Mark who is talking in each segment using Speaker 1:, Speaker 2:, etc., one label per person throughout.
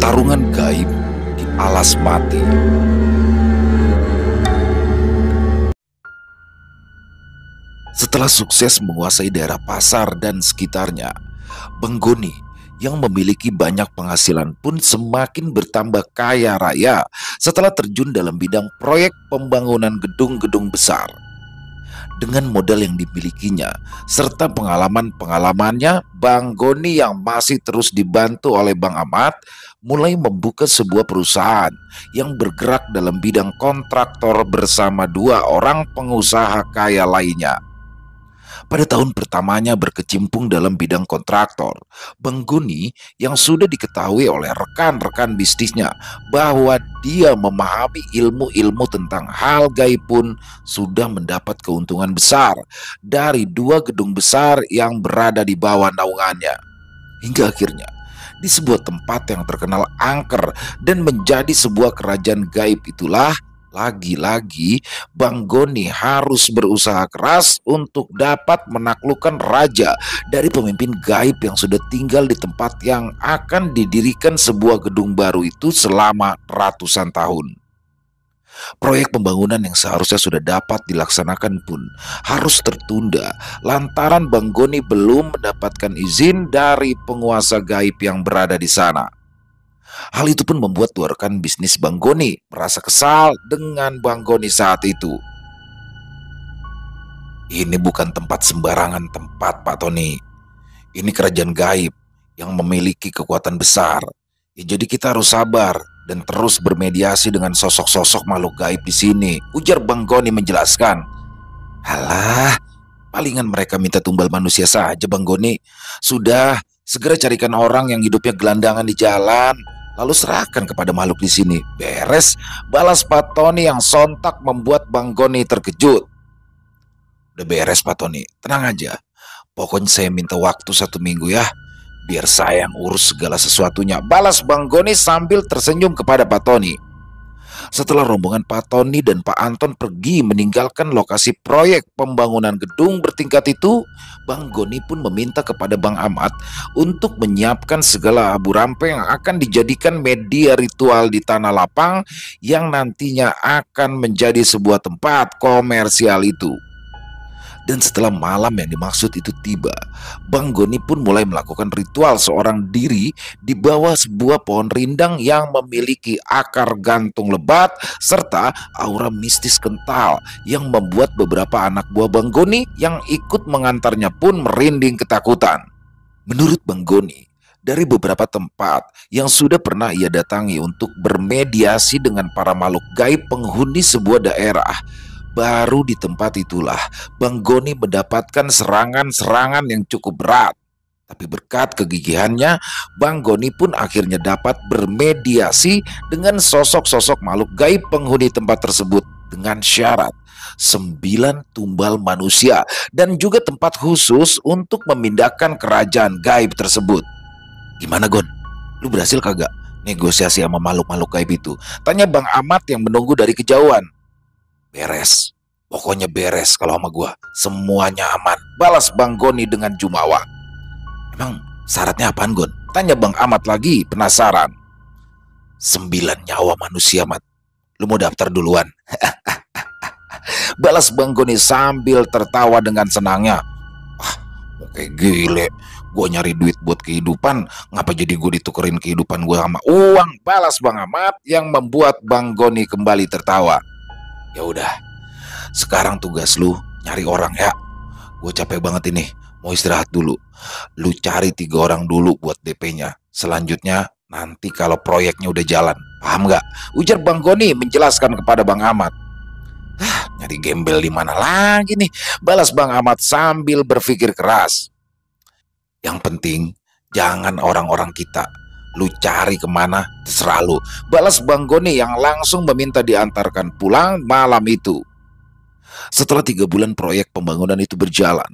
Speaker 1: Pertarungan gaib di alas mati. Setelah sukses menguasai daerah pasar dan sekitarnya, Benggoni yang memiliki banyak penghasilan pun semakin bertambah kaya raya setelah terjun dalam bidang proyek pembangunan gedung-gedung besar. Dengan modal yang dimilikinya serta pengalaman-pengalamannya, Bang Goni yang masih terus dibantu oleh Bang Ahmad mulai membuka sebuah perusahaan yang bergerak dalam bidang kontraktor bersama dua orang pengusaha kaya lainnya. Pada tahun pertamanya berkecimpung dalam bidang kontraktor, Bang Goni yang sudah diketahui oleh rekan-rekan bisnisnya bahwa dia memahami ilmu-ilmu tentang hal gaib pun sudah mendapat keuntungan besar dari dua gedung besar yang berada di bawah naungannya. Hingga akhirnya di sebuah tempat yang terkenal angker dan menjadi sebuah kerajaan gaib itulah lagi-lagi Bang Goni harus berusaha keras untuk dapat menaklukkan raja dari pemimpin gaib yang sudah tinggal di tempat yang akan didirikan sebuah gedung baru itu selama ratusan tahun. Proyek pembangunan yang seharusnya sudah dapat dilaksanakan pun harus tertunda lantaran Bang Goni belum mendapatkan izin dari penguasa gaib yang berada di sana. Hal itu pun membuat dua rekan bisnis Bang Goni merasa kesal dengan Bang Goni saat itu. Ini bukan tempat sembarangan tempat, Pak Tony. Ini kerajaan gaib yang memiliki kekuatan besar. Ya, jadi kita harus sabar dan terus bermediasi dengan sosok-sosok makhluk gaib di sini, ujar Bang Goni menjelaskan. Alah, palingan mereka minta tumbal manusia saja, Bang Goni. Sudah, segera carikan orang yang hidupnya gelandangan di jalan, lalu serahkan kepada makhluk di sini. Beres, balas Pak Tony yang sontak membuat Bang Goni terkejut. Udah beres Pak Tony, tenang aja. Pokoknya saya minta waktu 1 minggu ya, biar saya yang urus segala sesuatunya, balas Bang Goni sambil tersenyum kepada Pak Tony. Setelah rombongan Pak Tony dan Pak Anton pergi meninggalkan lokasi proyek pembangunan gedung bertingkat itu, Bang Goni pun meminta kepada Bang Ahmad untuk menyiapkan segala abu rampe yang akan dijadikan media ritual di tanah lapang yang nantinya akan menjadi sebuah tempat komersial itu. Dan setelah malam yang dimaksud itu tiba, Bang Goni pun mulai melakukan ritual seorang diri di bawah sebuah pohon rindang yang memiliki akar gantung lebat serta aura mistis kental yang membuat beberapa anak buah Bang Goni yang ikut mengantarnya pun merinding ketakutan. Menurut Bang Goni, dari beberapa tempat yang sudah pernah ia datangi untuk bermediasi dengan para makhluk gaib penghuni sebuah daerah, baru di tempat itulah Bang Goni mendapatkan serangan-serangan yang cukup berat. Tapi berkat kegigihannya, Bang Goni pun akhirnya dapat bermediasi dengan sosok-sosok makhluk gaib penghuni tempat tersebut dengan syarat 9 tumbal manusia dan juga tempat khusus untuk memindahkan kerajaan gaib tersebut. Gimana Gon? Lu berhasil kagak negosiasi sama makhluk-makhluk gaib itu? Tanya Bang Ahmad yang menunggu dari kejauhan. Beres, pokoknya beres kalau sama gua, semuanya aman, balas Bang Goni dengan jumawa. Emang syaratnya apaan Gon? Tanya Bang Ahmad lagi penasaran. 9 nyawa manusia Mat, lu mau daftar duluan? Balas Bang Goni sambil tertawa dengan senangnya. Wah, oke gile, gua nyari duit buat kehidupan, ngapa jadi gua ditukerin kehidupan gua sama uang? Balas Bang Ahmad yang membuat Bang Goni kembali tertawa. Ya udah, sekarang tugas lu nyari orang ya. Gue capek banget ini, mau istirahat dulu. Lu cari 3 orang dulu buat DP-nya. Selanjutnya nanti kalau proyeknya udah jalan, paham gak? Ujar Bang Goni menjelaskan kepada Bang Ahmad. Nyari gembel di mana lagi nih? Balas Bang Ahmad sambil berpikir keras. Yang penting jangan orang-orang kita. Lu cari kemana terserah lu, balas Bang Goni yang langsung meminta diantarkan pulang malam itu. Setelah 3 bulan proyek pembangunan itu berjalan,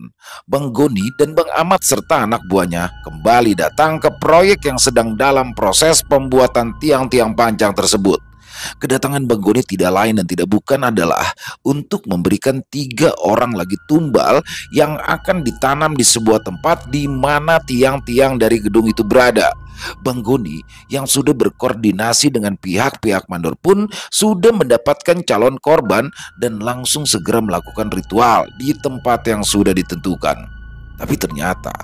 Speaker 1: Bang Goni dan Bang Ahmad serta anak buahnya kembali datang ke proyek yang sedang dalam proses pembuatan tiang-tiang panjang tersebut. Kedatangan Bang Goni tidak lain dan tidak bukan adalah untuk memberikan 3 orang lagi tumbal yang akan ditanam di sebuah tempat di mana tiang-tiang dari gedung itu berada. Bang Goni yang sudah berkoordinasi dengan pihak-pihak mandor pun sudah mendapatkan calon korban dan langsung segera melakukan ritual di tempat yang sudah ditentukan. Tapi ternyata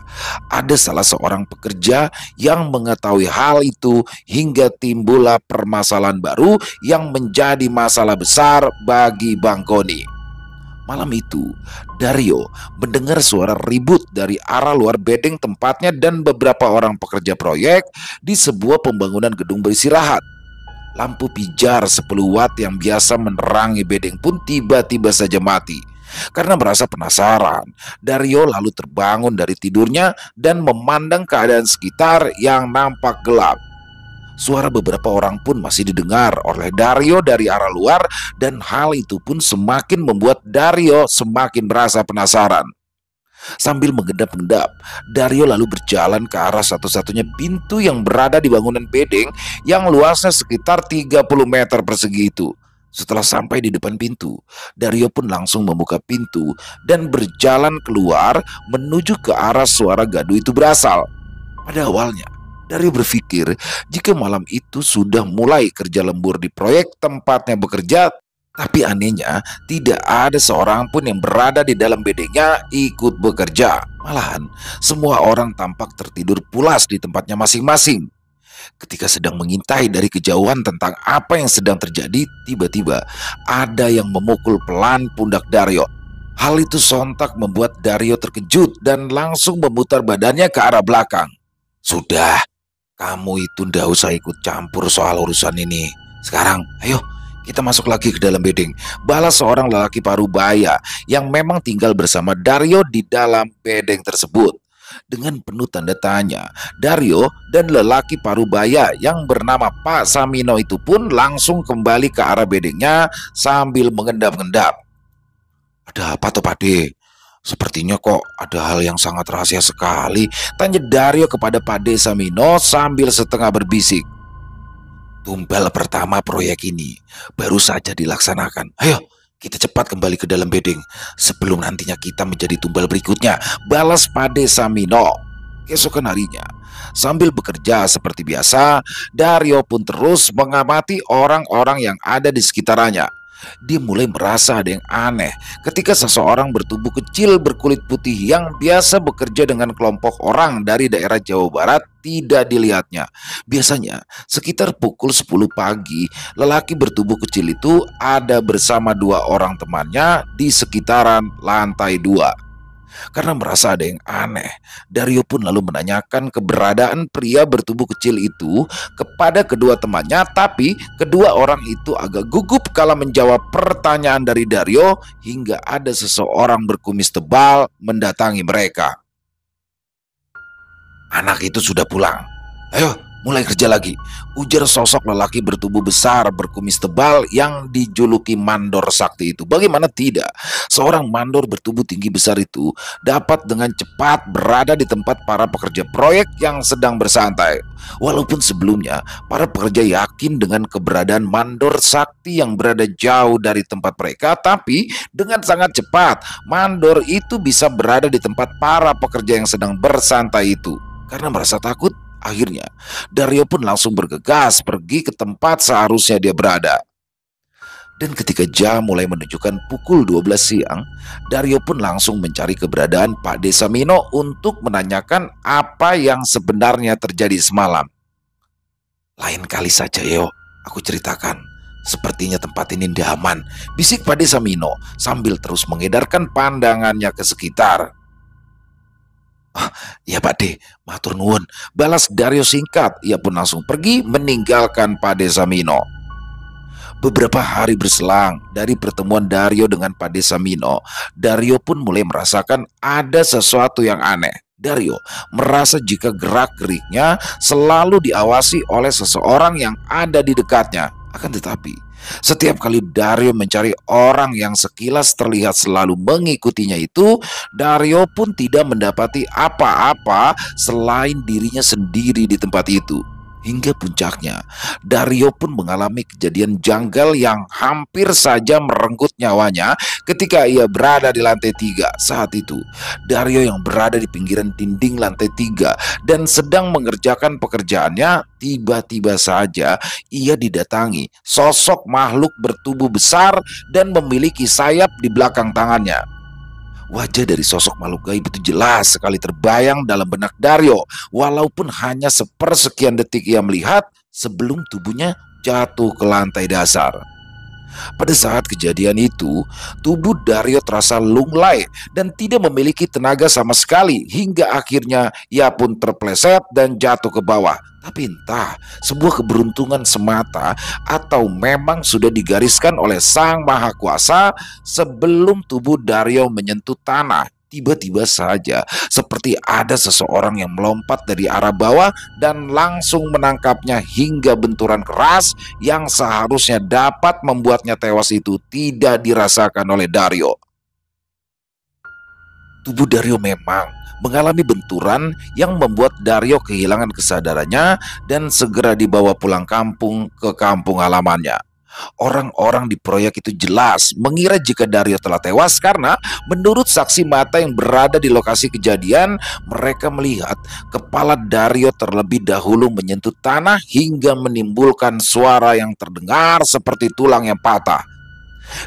Speaker 1: ada salah seorang pekerja yang mengetahui hal itu hingga timbullah permasalahan baru yang menjadi masalah besar bagi Bang Goni. Malam itu, Dario mendengar suara ribut dari arah luar bedeng tempatnya dan beberapa orang pekerja proyek di sebuah pembangunan gedung beristirahat. Lampu pijar 10 watt yang biasa menerangi bedeng pun tiba-tiba saja mati. Karena merasa penasaran, Dario lalu terbangun dari tidurnya dan memandang keadaan sekitar yang nampak gelap. Suara beberapa orang pun masih didengar oleh Dario dari arah luar, dan hal itu pun semakin membuat Dario semakin merasa penasaran. Sambil mengendap-endap, Dario lalu berjalan ke arah satu-satunya pintu yang berada di bangunan bedeng yang luasnya sekitar 30 meter persegi itu. Setelah sampai di depan pintu, Dario pun langsung membuka pintu dan berjalan keluar menuju ke arah suara gaduh itu berasal. Pada awalnya, Dario berpikir jika malam itu sudah mulai kerja lembur di proyek tempatnya bekerja, tapi anehnya tidak ada seorang pun yang berada di dalam bedengnya ikut bekerja. Malahan, semua orang tampak tertidur pulas di tempatnya masing-masing. Ketika sedang mengintai dari kejauhan tentang apa yang sedang terjadi, tiba-tiba ada yang memukul pelan pundak Dario. Hal itu sontak membuat Dario terkejut dan langsung memutar badannya ke arah belakang. "Sudah, kamu itu ndak usah ikut campur soal urusan ini. Sekarang, ayo kita masuk lagi ke dalam bedeng," balas seorang lelaki parubaya yang memang tinggal bersama Dario di dalam bedeng tersebut. Dengan penuh tanda tanya, Dario dan lelaki parubaya yang bernama Pak Samino itu pun langsung kembali ke arah bedengnya sambil mengendap-endap. "Ada apa toh, Pade? Sepertinya kok ada hal yang sangat rahasia sekali," tanya Dario kepada Pade Samino sambil setengah berbisik. "Tumbal pertama proyek ini baru saja dilaksanakan. Ayo kita cepat kembali ke dalam bedeng sebelum nantinya kita menjadi tumbal berikutnya," balas Pade Samino. Keesokan harinya, sambil bekerja seperti biasa, Dario pun terus mengamati orang-orang yang ada di sekitarnya. Dia mulai merasa ada yang aneh ketika seseorang bertubuh kecil berkulit putih yang biasa bekerja dengan kelompok orang dari daerah Jawa Barat tidak dilihatnya. Biasanya sekitar pukul 10 pagi, lelaki bertubuh kecil itu ada bersama 2 orang temannya di sekitaran lantai 2. Karena merasa ada yang aneh, Dario pun lalu menanyakan keberadaan pria bertubuh kecil itu kepada kedua temannya, tapi kedua orang itu agak gugup kala menjawab pertanyaan dari Dario hingga ada seseorang berkumis tebal mendatangi mereka. "Anak itu sudah pulang. Ayo mulai kerja lagi," ujar sosok lelaki bertubuh besar berkumis tebal yang dijuluki Mandor Sakti itu. Bagaimana tidak, seorang mandor bertubuh tinggi besar itu dapat dengan cepat berada di tempat para pekerja proyek yang sedang bersantai. Walaupun sebelumnya para pekerja yakin dengan keberadaan Mandor Sakti yang berada jauh dari tempat mereka, tapi dengan sangat cepat mandor itu bisa berada di tempat para pekerja yang sedang bersantai itu. Karena merasa takut, akhirnya Dario pun langsung bergegas pergi ke tempat seharusnya dia berada. Dan ketika jam mulai menunjukkan pukul 12 siang, Dario pun langsung mencari keberadaan Pak Desa Mino untuk menanyakan apa yang sebenarnya terjadi semalam. "Lain kali saja yo, aku ceritakan. Sepertinya tempat ini tidak aman," bisik Pak Desa Mino sambil terus mengedarkan pandangannya ke sekitar. "Ah, ya Pak De, matur nuwun," balas Dario singkat. Ia pun langsung pergi meninggalkan Pak Desa Mino. Beberapa hari berselang dari pertemuan Dario dengan Pak Desa Mino, Dario pun mulai merasakan ada sesuatu yang aneh. Dario merasa jika gerak-geriknya selalu diawasi oleh seseorang yang ada di dekatnya. Akan tetapi, setiap kali Dario mencari orang yang sekilas terlihat selalu mengikutinya itu, Dario pun tidak mendapati apa-apa selain dirinya sendiri di tempat itu. Hingga puncaknya, Dario pun mengalami kejadian janggal yang hampir saja merenggut nyawanya ketika ia berada di lantai 3. Saat itu, Dario yang berada di pinggiran dinding lantai 3 dan sedang mengerjakan pekerjaannya, tiba-tiba saja ia didatangi sosok makhluk bertubuh besar dan memiliki sayap di belakang tangannya. Wajah dari sosok makhluk gaib itu jelas sekali terbayang dalam benak Dario, walaupun hanya sepersekian detik ia melihat sebelum tubuhnya jatuh ke lantai dasar. Pada saat kejadian itu, tubuh Dario terasa lunglai dan tidak memiliki tenaga sama sekali hingga akhirnya ia pun terpleset dan jatuh ke bawah. Tapi entah sebuah keberuntungan semata atau memang sudah digariskan oleh Sang Maha Kuasa sebelum tubuh Dario menyentuh tanah. Tiba-tiba saja seperti ada seseorang yang melompat dari arah bawah dan langsung menangkapnya hingga benturan keras yang seharusnya dapat membuatnya tewas itu tidak dirasakan oleh Dario. Tubuh Dario memang mengalami benturan yang membuat Dario kehilangan kesadarannya dan segera dibawa pulang kampung ke kampung halamannya. Orang-orang di proyek itu jelas mengira jika Dario telah tewas karena menurut saksi mata yang berada di lokasi kejadian, mereka melihat kepala Dario terlebih dahulu menyentuh tanah hingga menimbulkan suara yang terdengar seperti tulang yang patah.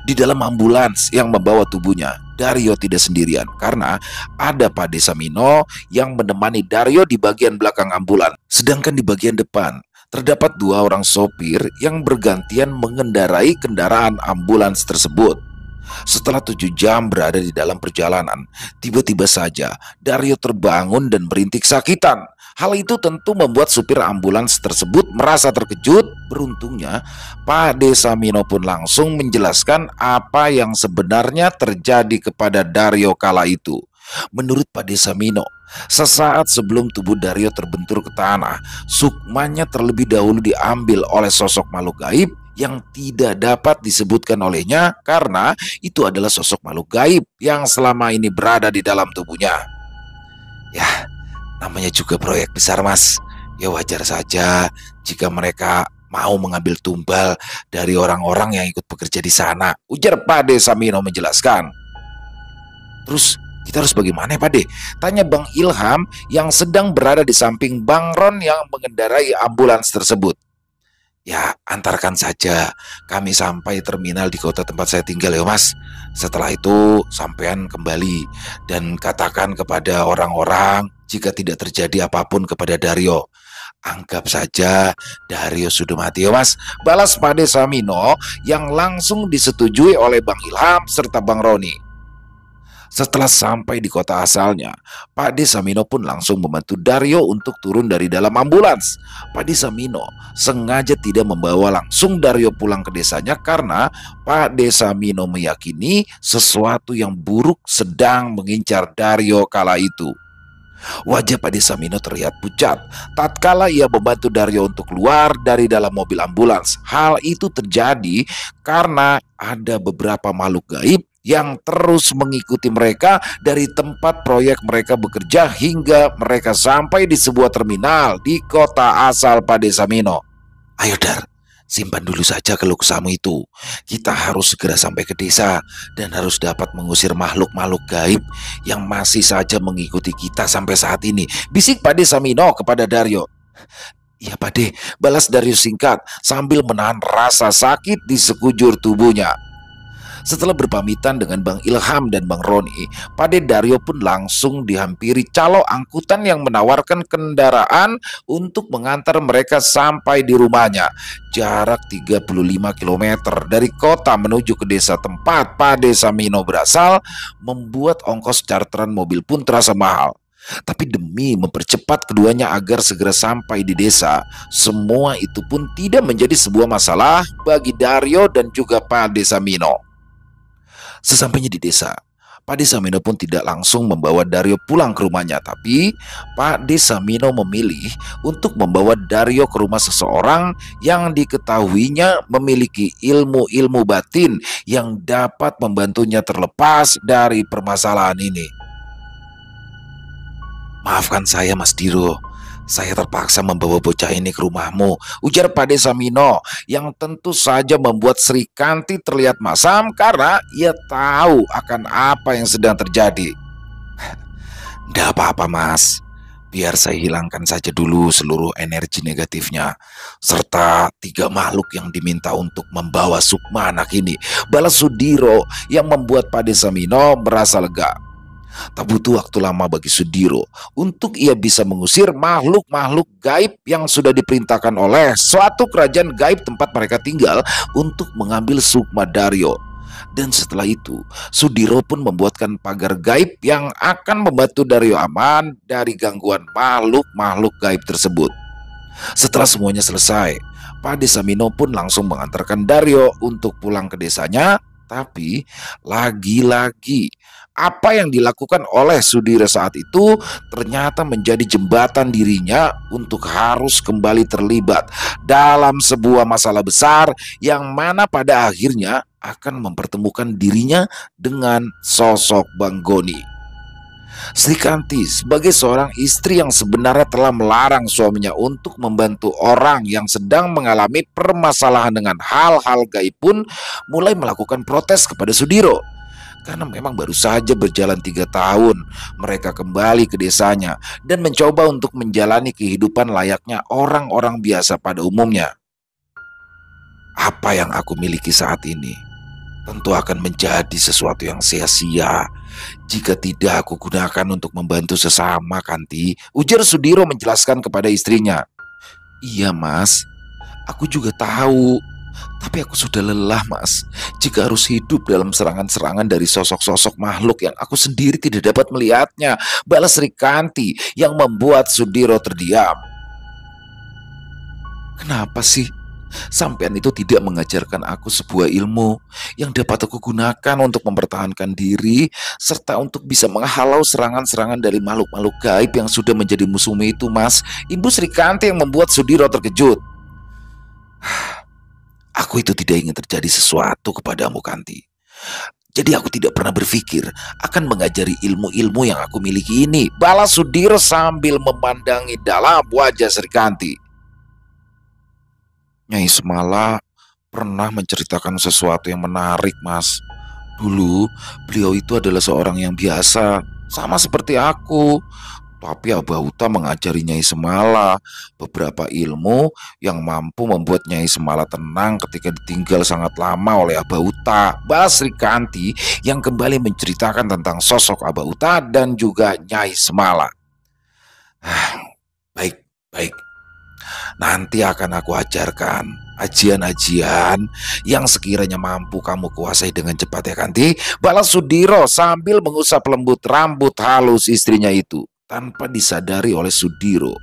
Speaker 1: Di dalam ambulans yang membawa tubuhnya, Dario tidak sendirian karena ada Pak Desamino yang menemani Dario di bagian belakang ambulans. Sedangkan di bagian depan terdapat 2 orang sopir yang bergantian mengendarai kendaraan ambulans tersebut. Setelah 7 jam berada di dalam perjalanan, tiba-tiba saja Dario terbangun dan berintik sakitan. Hal itu tentu membuat supir ambulans tersebut merasa terkejut. Beruntungnya, Pak Desamino pun langsung menjelaskan apa yang sebenarnya terjadi kepada Dario kala itu. Menurut Pak Desamino, sesaat sebelum tubuh Dario terbentur ke tanah, sukmanya terlebih dahulu diambil oleh sosok makhluk gaib yang tidak dapat disebutkan olehnya karena itu adalah sosok makhluk gaib yang selama ini berada di dalam tubuhnya. Ya, namanya juga proyek besar, Mas. Ya wajar saja jika mereka mau mengambil tumbal dari orang-orang yang ikut bekerja di sana, ujar Pak Desamino menjelaskan. Terus kita harus bagaimana, Pak De? Tanya Bang Ilham yang sedang berada di samping Bang Ron yang mengendarai ambulans tersebut. Ya, antarkan saja kami sampai terminal di kota tempat saya tinggal ya, Mas. Setelah itu sampean kembali dan katakan kepada orang-orang jika tidak terjadi apapun kepada Dario. Anggap saja Dario sudah mati ya, Mas. Balas Pak Desamino yang langsung disetujui oleh Bang Ilham serta Bang Roni. Setelah sampai di kota asalnya, Pak Desamino pun langsung membantu Dario untuk turun dari dalam ambulans. Pak Desamino sengaja tidak membawa langsung Dario pulang ke desanya karena Pak Desamino meyakini sesuatu yang buruk sedang mengincar Dario kala itu. Wajah Pak Desamino terlihat pucat tatkala ia membantu Dario untuk keluar dari dalam mobil ambulans. Hal itu terjadi karena ada beberapa makhluk gaib yang terus mengikuti mereka dari tempat proyek mereka bekerja hingga mereka sampai di sebuah terminal di kota asal Pak Desamino. Ayo Dar, simpan dulu saja keluh kesahmu itu. Kita harus segera sampai ke desa dan harus dapat mengusir makhluk-makhluk gaib yang masih saja mengikuti kita sampai saat ini, bisik Pak Desamino kepada Dario. Iya Pak De, balas Dario singkat sambil menahan rasa sakit di sekujur tubuhnya. Setelah berpamitan dengan Bang Ilham dan Bang Roni, Pade Dario pun langsung dihampiri calo angkutan yang menawarkan kendaraan untuk mengantar mereka sampai di rumahnya. Jarak 35 km dari kota menuju ke desa tempat Pak Desamino berasal, membuat ongkos charteran mobil pun terasa mahal. Tapi demi mempercepat keduanya agar segera sampai di desa, semua itu pun tidak menjadi sebuah masalah bagi Dario dan juga Pak Desamino. Sesampainya di desa, Pak Desamino pun tidak langsung membawa Dario pulang ke rumahnya, tapi Pak Desamino memilih untuk membawa Dario ke rumah seseorang yang diketahuinya memiliki ilmu-ilmu batin yang dapat membantunya terlepas dari permasalahan ini. Maafkan saya Mas Diro, Saya terpaksa membawa bocah ini ke rumahmu, ujar Pade Samino, yang tentu saja membuat Sri Kanti terlihat masam karena ia tahu akan apa yang sedang terjadi. Tidak apa-apa mas, biar saya hilangkan saja dulu seluruh energi negatifnya, serta 3 makhluk yang diminta untuk membawa Sukma anak ini, balas Sudiro yang membuat Pade Samino merasa lega. Tak butuh waktu lama bagi Sudiro untuk ia bisa mengusir makhluk-makhluk gaib yang sudah diperintahkan oleh suatu kerajaan gaib tempat mereka tinggal untuk mengambil Sukma Dario. Dan setelah itu, Sudiro pun membuatkan pagar gaib yang akan membantu Dario aman dari gangguan makhluk-makhluk gaib tersebut. Setelah semuanya selesai, Pade Samino pun langsung mengantarkan Dario untuk pulang ke desanya. Tapi lagi-lagi apa yang dilakukan oleh Sudiro saat itu ternyata menjadi jembatan dirinya untuk harus kembali terlibat dalam sebuah masalah besar yang mana pada akhirnya akan mempertemukan dirinya dengan sosok Bang Goni. Sri Kanti sebagai seorang istri yang sebenarnya telah melarang suaminya untuk membantu orang yang sedang mengalami permasalahan dengan hal-hal gaib pun mulai melakukan protes kepada Sudiro. Karena memang baru saja berjalan 3 tahun mereka kembali ke desanya dan mencoba untuk menjalani kehidupan layaknya orang-orang biasa pada umumnya. Apa yang aku miliki saat ini tentu akan menjadi sesuatu yang sia-sia jika tidak aku gunakan untuk membantu sesama, Kanti, ujar Sudiro menjelaskan kepada istrinya. Iya mas, aku juga tahu, tapi aku sudah lelah mas jika harus hidup dalam serangan-serangan dari sosok-sosok makhluk yang aku sendiri tidak dapat melihatnya, balas Sri Kanti yang membuat Sudiro terdiam. Kenapa sih sampean itu tidak mengajarkan aku sebuah ilmu yang dapat aku gunakan untuk mempertahankan diri serta untuk bisa menghalau serangan-serangan dari makhluk-makhluk gaib yang sudah menjadi musuhmu itu, mas, Ibu Sri Kanti yang membuat Sudiro terkejut. Aku itu tidak ingin terjadi sesuatu kepadamu, Kanti. Jadi aku tidak pernah berpikir akan mengajari ilmu-ilmu yang aku miliki ini, balas Sudiro sambil memandangi dalam wajah Sri Kanti. Nyai Semala pernah menceritakan sesuatu yang menarik, mas. Dulu beliau itu adalah seorang yang biasa, sama seperti aku. Tapi Abauta mengajari Nyai Semala beberapa ilmu yang mampu membuat Nyai Semala tenang ketika ditinggal sangat lama oleh Abauta, balas Sri Kanti yang kembali menceritakan tentang sosok Abauta dan juga Nyai Semala. Baik, baik. Nanti akan aku ajarkan ajian-ajian yang sekiranya mampu kamu kuasai dengan cepat ya Kanti, balas Sudiro sambil mengusap lembut rambut halus istrinya itu. Tanpa disadari oleh Sudiro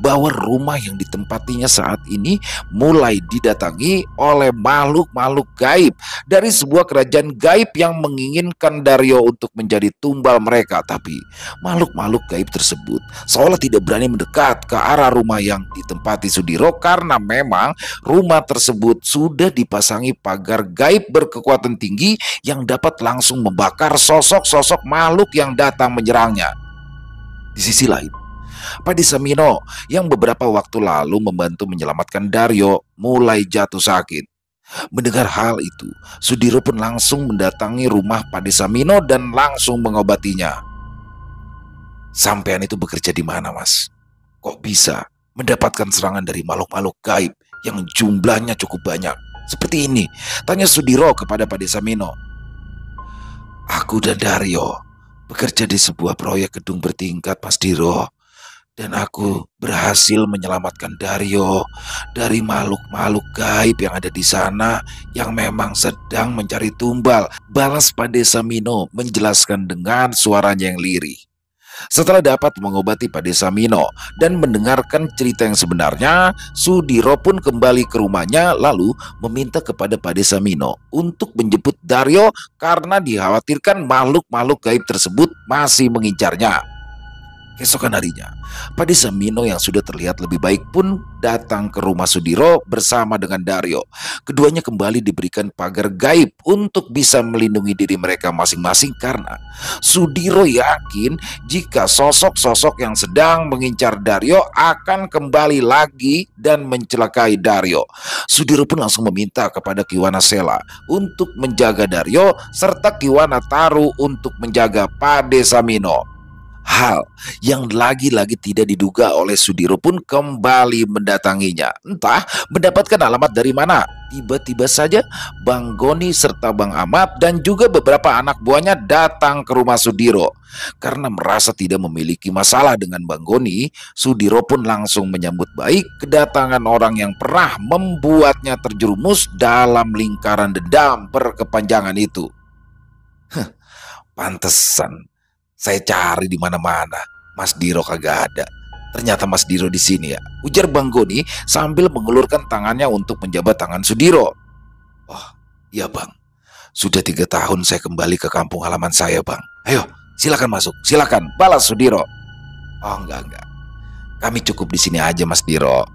Speaker 1: bahwa rumah yang ditempatinya saat ini mulai didatangi oleh makhluk-makhluk gaib dari sebuah kerajaan gaib yang menginginkan Dario untuk menjadi tumbal mereka. Tapi makhluk-makhluk gaib tersebut seolah tidak berani mendekat ke arah rumah yang ditempati Sudiro karena memang rumah tersebut sudah dipasangi pagar gaib berkekuatan tinggi yang dapat langsung membakar sosok-sosok makhluk yang datang menyerangnya. Di sisi lain, Pade Samino yang beberapa waktu lalu membantu menyelamatkan Dario mulai jatuh sakit. Mendengar hal itu, Sudiro pun langsung mendatangi rumah Pade Samino dan langsung mengobatinya. Sampean itu bekerja di mana, mas? Kok bisa mendapatkan serangan dari makhluk-makhluk gaib yang jumlahnya cukup banyak seperti ini? Tanya Sudiro kepada Pade Samino. Aku dan Dario bekerja di sebuah proyek gedung bertingkat, Mas Diro. Dan aku berhasil menyelamatkan Dario dari makhluk-makhluk gaib yang ada di sana yang memang sedang mencari tumbal, balas Pade Samino menjelaskan dengan suaranya yang lirih. Setelah dapat mengobati Pade Samino dan mendengarkan cerita yang sebenarnya, Sudiro pun kembali ke rumahnya lalu meminta kepada Pade Samino untuk menjemput Dario karena dikhawatirkan makhluk-makhluk gaib tersebut masih mengincarnya. Keesokan harinya, Pade Samino yang sudah terlihat lebih baik pun datang ke rumah Sudiro bersama dengan Daryo. Keduanya kembali diberikan pagar gaib untuk bisa melindungi diri mereka masing-masing karena Sudiro yakin jika sosok-sosok yang sedang mengincar Daryo akan kembali lagi dan mencelakai Daryo. Sudiro pun langsung meminta kepada Kiwana Sela untuk menjaga Daryo serta Kiwana Taru untuk menjaga Pade Samino. Hal yang lagi-lagi tidak diduga oleh Sudiro pun kembali mendatanginya. Entah mendapatkan alamat dari mana. Tiba-tiba saja Bang Goni serta Bang Ahmad dan juga beberapa anak buahnya datang ke rumah Sudiro. Karena merasa tidak memiliki masalah dengan Bang Goni, Sudiro pun langsung menyambut baik kedatangan orang yang pernah membuatnya terjerumus dalam lingkaran dendam berkepanjangan itu. Pantesan saya cari di mana-mana, Mas Diro kagak ada. Ternyata Mas Diro di sini ya, ujar Bang Goni sambil mengulurkan tangannya untuk menjabat tangan Sudiro. Oh, iya Bang. Sudah 3 tahun saya kembali ke kampung halaman saya, Bang. Ayo, silakan masuk, silakan, balas Sudiro. Oh, enggak. Kami cukup di sini aja, Mas Diro.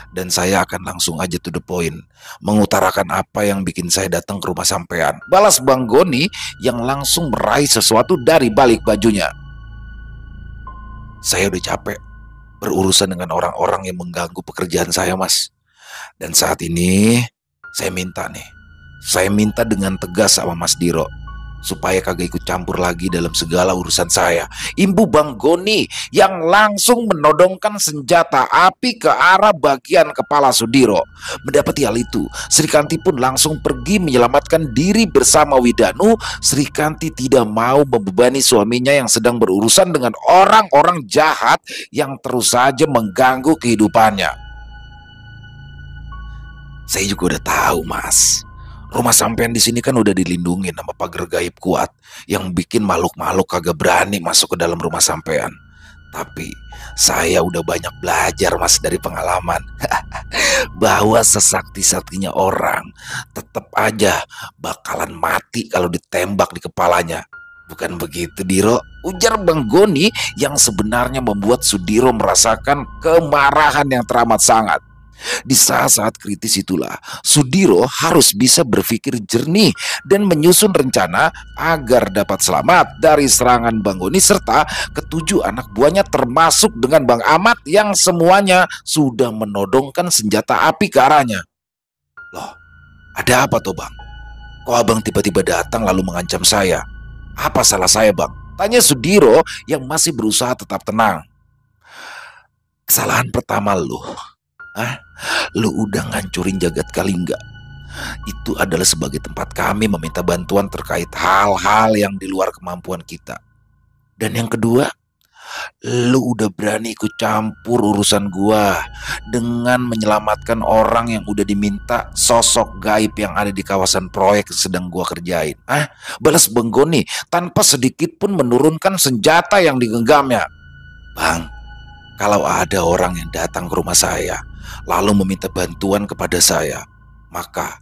Speaker 1: Dan saya akan langsung aja to the point, mengutarakan apa yang bikin saya datang ke rumah sampean, balas Bang Goni yang langsung meraih sesuatu dari balik bajunya. Saya udah capek berurusan dengan orang-orang yang mengganggu pekerjaan saya, Mas. Dan saat ini saya minta dengan tegas sama Mas Diro supaya kagak ikut campur lagi dalam segala urusan saya. Imbu Bang Goni yang langsung menodongkan senjata api ke arah bagian kepala Sudiro. Mendapati hal itu, Srikanti pun langsung pergi menyelamatkan diri bersama Widanu. Srikanti tidak mau membebani suaminya yang sedang berurusan dengan orang-orang jahat yang terus saja mengganggu kehidupannya. Saya juga udah tahu, Mas. Rumah sampean di sini kan udah dilindungi sama pagar gaib kuat yang bikin makhluk-makhluk kagak berani masuk ke dalam rumah sampean. Tapi saya udah banyak belajar, Mas, dari pengalaman bahwa sesakti-saktinya orang tetap aja bakalan mati kalau ditembak di kepalanya. Bukan begitu, Diro? Ujar Bang Goni yang sebenarnya membuat Sudiro merasakan kemarahan yang teramat sangat. Di saat-saat kritis itulah Sudiro harus bisa berpikir jernih dan menyusun rencana agar dapat selamat dari serangan Bang Goni serta ketujuh anak buahnya termasuk dengan Bang Ahmad yang semuanya sudah menodongkan senjata api ke arahnya. Loh, ada apa toh Bang? Kok Abang tiba-tiba datang lalu mengancam saya? Apa salah saya Bang? Tanya Sudiro yang masih berusaha tetap tenang. Kesalahan pertama lu udah ngancurin Jagat Kalingga. Itu adalah sebagai tempat kami meminta bantuan terkait hal-hal yang di luar kemampuan kita. Dan yang kedua, lu udah berani ikut campur urusan gua dengan menyelamatkan orang yang udah diminta sosok gaib yang ada di kawasan proyek yang sedang gua kerjain. Balas Bang Goni tanpa sedikit pun menurunkan senjata yang digenggamnya. Bang, kalau ada orang yang datang ke rumah saya lalu meminta bantuan kepada saya, maka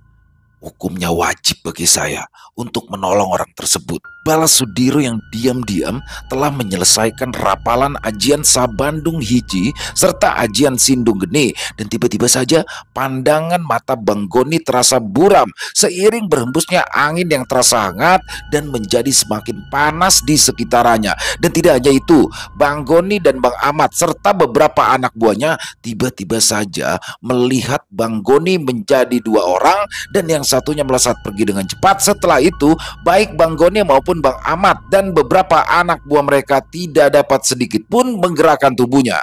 Speaker 1: hukumnya wajib bagi saya untuk menolong orang tersebut. Balas Sudiro yang diam-diam telah menyelesaikan rapalan ajian Sabandung Hiji serta ajian Sindung Geni. Dan tiba-tiba saja pandangan mata Bang Goni terasa buram seiring berhembusnya angin yang terasa hangat dan menjadi semakin panas di sekitarnya. Dan tidak hanya itu, Bang Goni dan Bang Ahmad serta beberapa anak buahnya tiba-tiba saja melihat Bang Goni menjadi 2 orang dan yang satunya melesat pergi dengan cepat. Setelah itu, baik Bang Goni maupun Bang Ahmad dan beberapa anak buah mereka tidak dapat sedikit pun menggerakkan tubuhnya.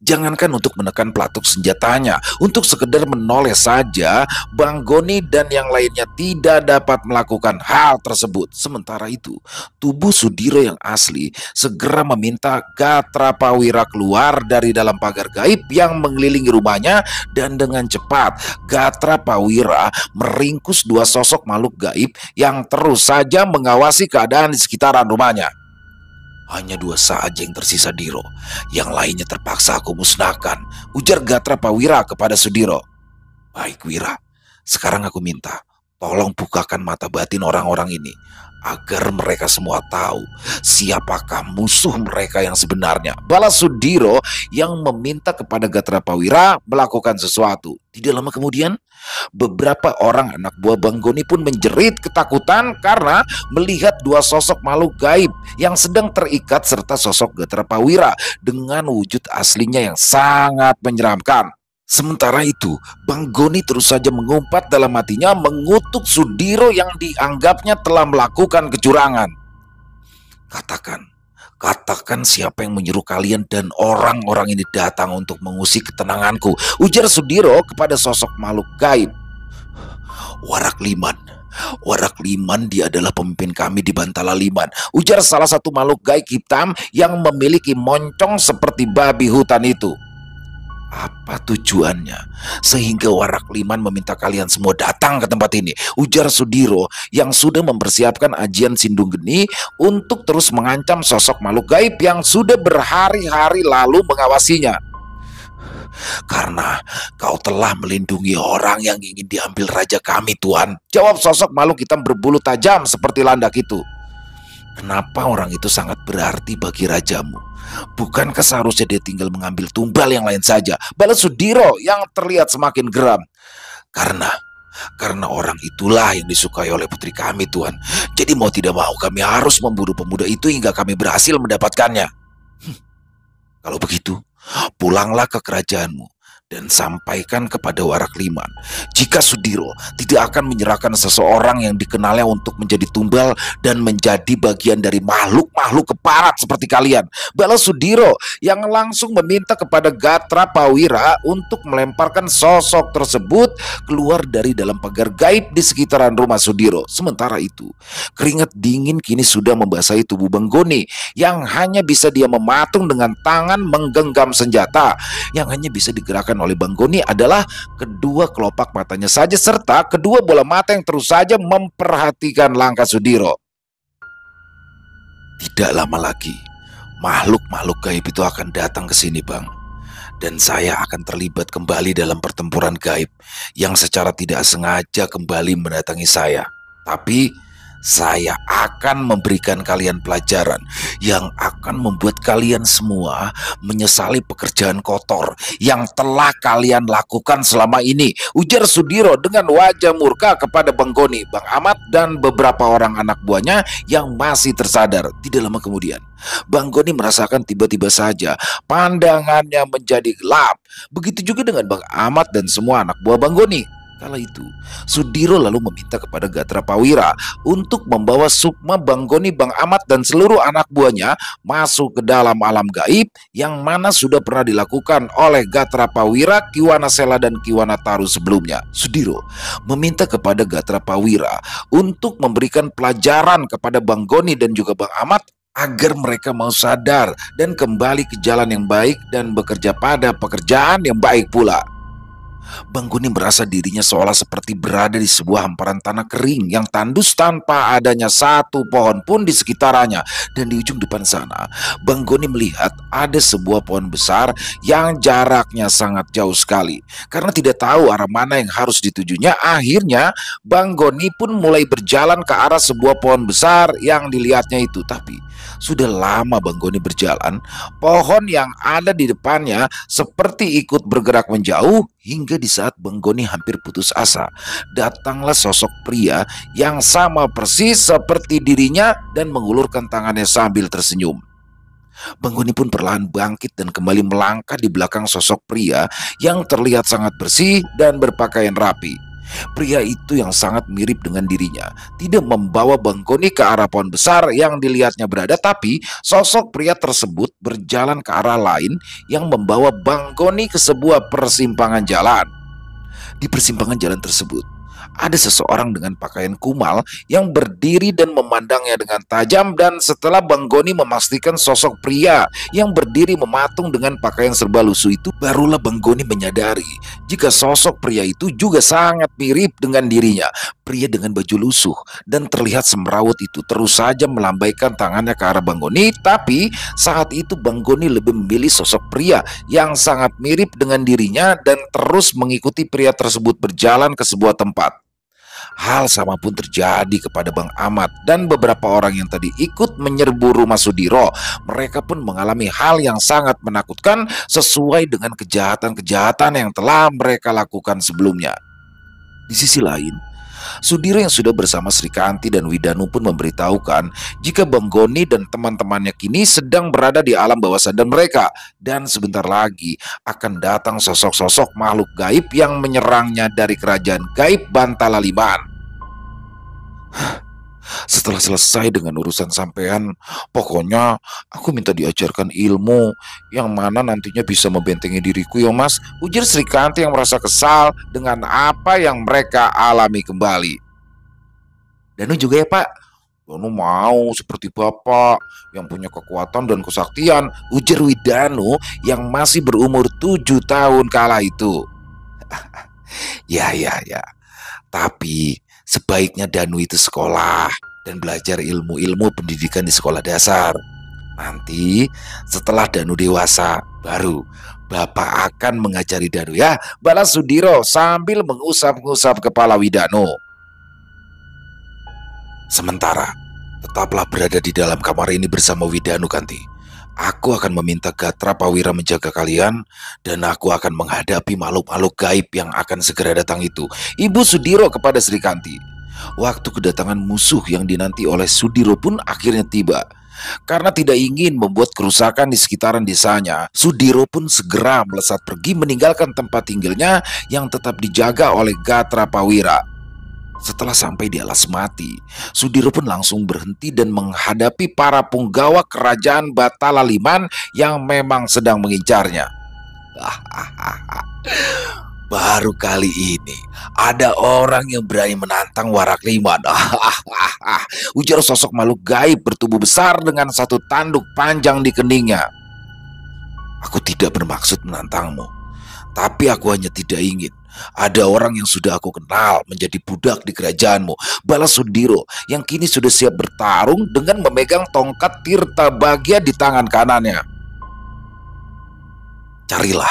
Speaker 1: Jangankan untuk menekan pelatuk senjatanya, untuk sekedar menoleh saja, Bang Goni dan yang lainnya tidak dapat melakukan hal tersebut. Sementara itu, tubuh Sudiro yang asli segera meminta Gatra Pawira keluar dari dalam pagar gaib yang mengelilingi rumahnya, dan dengan cepat Gatra Pawira meringkus 2 sosok makhluk gaib yang terus saja mengawasi keadaan di sekitaran rumahnya. Hanya 2 saja yang tersisa, Diro. Yang lainnya terpaksa aku musnahkan, ujar Gatra Pawira kepada Sudiro. Baik Wira, sekarang aku minta tolong bukakan mata batin orang-orang ini. agar mereka semua tahu siapakah musuh mereka yang sebenarnya. Balasudiro yang meminta kepada Gatrapawira melakukan sesuatu. Tidak lama kemudian, beberapa orang anak buah Bang Goni pun menjerit ketakutan karena melihat dua sosok makhluk gaib yang sedang terikat serta sosok Gatrapawira dengan wujud aslinya yang sangat menyeramkan. Sementara itu, Bang Goni terus saja mengumpat dalam hatinya mengutuk Sudiro yang dianggapnya telah melakukan kecurangan. Katakan siapa yang menyuruh kalian dan orang-orang ini datang untuk mengusik ketenanganku, ujar Sudiro kepada sosok makhluk gaib. Warak Liman, dia adalah pemimpin kami di Bantala Liman, ujar salah satu makhluk gaib hitam yang memiliki moncong seperti babi hutan itu. Apa tujuannya sehingga Warak Liman meminta kalian semua datang ke tempat ini, ujar Sudiro yang sudah mempersiapkan ajian Sindung Geni untuk terus mengancam sosok makhluk gaib yang sudah berhari-hari lalu mengawasinya. Karena kau telah melindungi orang yang ingin diambil raja kami, Tuan, jawab sosok makhluk hitam berbulu tajam seperti landak itu. Kenapa orang itu sangat berarti bagi rajamu? Bukankah seharusnya dia tinggal mengambil tumbal yang lain saja? Balas Sudiro yang terlihat semakin geram. Karena orang itulah yang disukai oleh putri kami, Tuan. Jadi mau tidak mau kami harus membunuh pemuda itu hingga kami berhasil mendapatkannya. Kalau begitu, pulanglah ke kerajaanmu dan sampaikan kepada Warak Liman jika Sudiro tidak akan menyerahkan seseorang yang dikenalnya untuk menjadi tumbal dan menjadi bagian dari makhluk-makhluk keparat seperti kalian. Balas Sudiro yang langsung meminta kepada Gatrapawira untuk melemparkan sosok tersebut keluar dari dalam pagar gaib di sekitaran rumah Sudiro. Sementara itu, keringat dingin kini sudah membasahi tubuh Bang Goni yang hanya bisa dia mematung dengan tangan menggenggam senjata. Yang hanya bisa digerakkan oleh Bang Goni adalah kedua kelopak matanya saja serta kedua bola mata yang terus saja memperhatikan langkah Sudiro. Tidak lama lagi, makhluk-makhluk gaib itu akan datang ke sini, Bang. Dan saya akan terlibat kembali dalam pertempuran gaib yang secara tidak sengaja kembali mendatangi saya. Tapi saya akan memberikan kalian pelajaran yang akan membuat kalian semua menyesali pekerjaan kotor yang telah kalian lakukan selama ini, ujar Sudiro dengan wajah murka kepada Bang Goni, Bang Ahmad, dan beberapa orang anak buahnya yang masih tersadar. Tidak lama kemudian, Bang Goni merasakan tiba-tiba saja pandangannya menjadi gelap. Begitu juga dengan Bang Ahmad dan semua anak buah Bang Goni. Kala itu, Sudiro lalu meminta kepada Gatrapawira untuk membawa Sukma, Bang Goni, Bang Ahmad, dan seluruh anak buahnya masuk ke dalam alam gaib yang mana sudah pernah dilakukan oleh Gatrapawira, Kiwanasela, dan Kiwanataru sebelumnya. Sudiro meminta kepada Gatrapawira untuk memberikan pelajaran kepada Bang Goni dan juga Bang Ahmad agar mereka mau sadar dan kembali ke jalan yang baik dan bekerja pada pekerjaan yang baik pula. Bang Goni merasa dirinya seolah seperti berada di sebuah hamparan tanah kering yang tandus tanpa adanya satu pohon pun di sekitarnya. Dan di ujung depan sana, Bang Goni melihat ada sebuah pohon besar yang jaraknya sangat jauh sekali. Karena tidak tahu arah mana yang harus ditujunya, akhirnya Bang Goni pun mulai berjalan ke arah sebuah pohon besar yang dilihatnya itu. Tapi sudah lama Bang Goni berjalan, pohon yang ada di depannya seperti ikut bergerak menjauh, hingga di saat Bang Goni hampir putus asa, datanglah sosok pria yang sama persis seperti dirinya dan mengulurkan tangannya sambil tersenyum. Bang Goni pun perlahan bangkit dan kembali melangkah di belakang sosok pria yang terlihat sangat bersih dan berpakaian rapi. Pria itu yang sangat mirip dengan dirinya tidak membawa Bang Goni ke arah pohon besar yang dilihatnya berada, tapi sosok pria tersebut berjalan ke arah lain yang membawa Bang Goni ke sebuah persimpangan jalan. Di persimpangan jalan tersebut ada seseorang dengan pakaian kumal yang berdiri dan memandangnya dengan tajam, dan setelah Bang Goni memastikan sosok pria yang berdiri mematung dengan pakaian serba lusuh itu, barulah Bang Goni menyadari jika sosok pria itu juga sangat mirip dengan dirinya. Pria dengan baju lusuh dan terlihat semrawut itu terus saja melambaikan tangannya ke arah Bang Goni, tapi saat itu Bang Goni lebih memilih sosok pria yang sangat mirip dengan dirinya dan terus mengikuti pria tersebut berjalan ke sebuah tempat. Hal sama pun terjadi kepada Bang Ahmad dan beberapa orang yang tadi ikut menyerbu rumah Sudiro. Mereka pun mengalami hal yang sangat menakutkan sesuai dengan kejahatan-kejahatan yang telah mereka lakukan sebelumnya. Di sisi lain, Sudiro yang sudah bersama Sri Kanti dan Widanu pun memberitahukan jika Bang Goni dan teman-temannya kini sedang berada di alam bawah sadar mereka, dan sebentar lagi akan datang sosok-sosok makhluk gaib yang menyerangnya dari kerajaan gaib Bantala Liman. Setelah selesai dengan urusan sampean, pokoknya aku minta diajarkan ilmu yang mana nantinya bisa membentengi diriku ya Mas, ujar Sri Kanti yang merasa kesal dengan apa yang mereka alami kembali. Danu juga ya Pak, Danu mau seperti Bapak yang punya kekuatan dan kesaktian, ujar Widanu yang masih berumur 7 tahun kala itu. Ya, tapi sebaiknya Danu itu sekolah dan belajar ilmu-ilmu pendidikan di sekolah dasar. Nanti setelah Danu dewasa, baru Bapak akan mengajari Danu ya, balas Sudiro sambil mengusap-ngusap kepala Widanu. Sementara, tetaplah berada di dalam kamar ini bersama Widanu Kanti. Aku akan meminta Gatra Pawira menjaga kalian, dan aku akan menghadapi makhluk-makhluk gaib yang akan segera datang itu. Ibu Sudiro kepada Sri Kanti. Waktu kedatangan musuh yang dinanti oleh Sudiro pun akhirnya tiba. Karena tidak ingin membuat kerusakan di sekitaran desanya, Sudiro pun segera melesat pergi meninggalkan tempat tinggalnya yang tetap dijaga oleh Gatra Pawira. Setelah sampai di alas mati, Sudiro pun langsung berhenti dan menghadapi para punggawa kerajaan Batala Liman yang memang sedang mengincarnya. Baru kali ini ada orang yang berani menantang Warak Liman. Ujar sosok makhluk gaib bertubuh besar dengan satu tanduk panjang di keningnya. Aku tidak bermaksud menantangmu, tapi aku hanya tidak ingin ada orang yang sudah aku kenal menjadi budak di kerajaanmu, balas Sudiro yang kini sudah siap bertarung dengan memegang tongkat Tirta Bagya di tangan kanannya. Carilah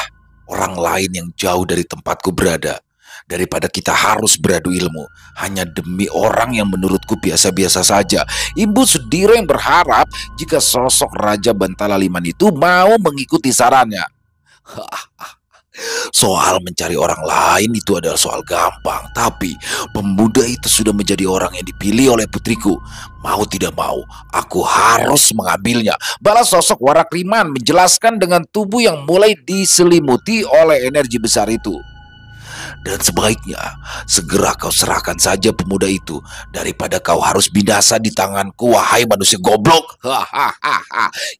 Speaker 1: orang lain yang jauh dari tempatku berada, daripada kita harus beradu ilmu hanya demi orang yang menurutku biasa-biasa saja. Ibu Sudiro yang berharap jika sosok Raja Bantala Liman itu mau mengikuti sarannya. Soal mencari orang lain itu adalah soal gampang, tapi pemuda itu sudah menjadi orang yang dipilih oleh putriku. Mau tidak mau, aku harus mengambilnya, balas sosok Warak Liman menjelaskan dengan tubuh yang mulai diselimuti oleh energi besar itu. Dan sebaiknya segera kau serahkan saja pemuda itu daripada kau harus binasa di tanganku, wahai manusia goblok.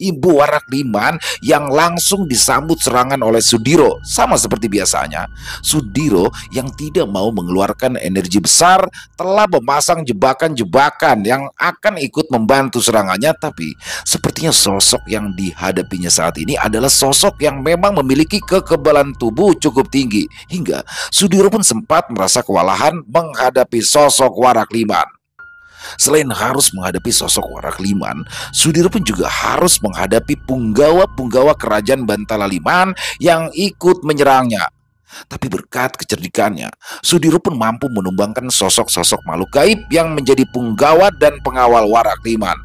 Speaker 1: Ibu Warak Liman yang langsung disambut serangan oleh Sudiro. Sama seperti biasanya, Sudiro yang tidak mau mengeluarkan energi besar telah memasang jebakan-jebakan yang akan ikut membantu serangannya. Tapi sepertinya sosok yang dihadapinya saat ini adalah sosok yang memang memiliki kekebalan tubuh cukup tinggi, hingga Sudiro pun sempat merasa kewalahan menghadapi sosok Warak Liman. Selain harus menghadapi sosok Warak Liman, Sudiro pun juga harus menghadapi punggawa-punggawa kerajaan Bantala Liman yang ikut menyerangnya. Tapi berkat kecerdikannya, Sudiro pun mampu menumbangkan sosok-sosok makhluk gaib yang menjadi punggawa dan pengawal Warak Liman.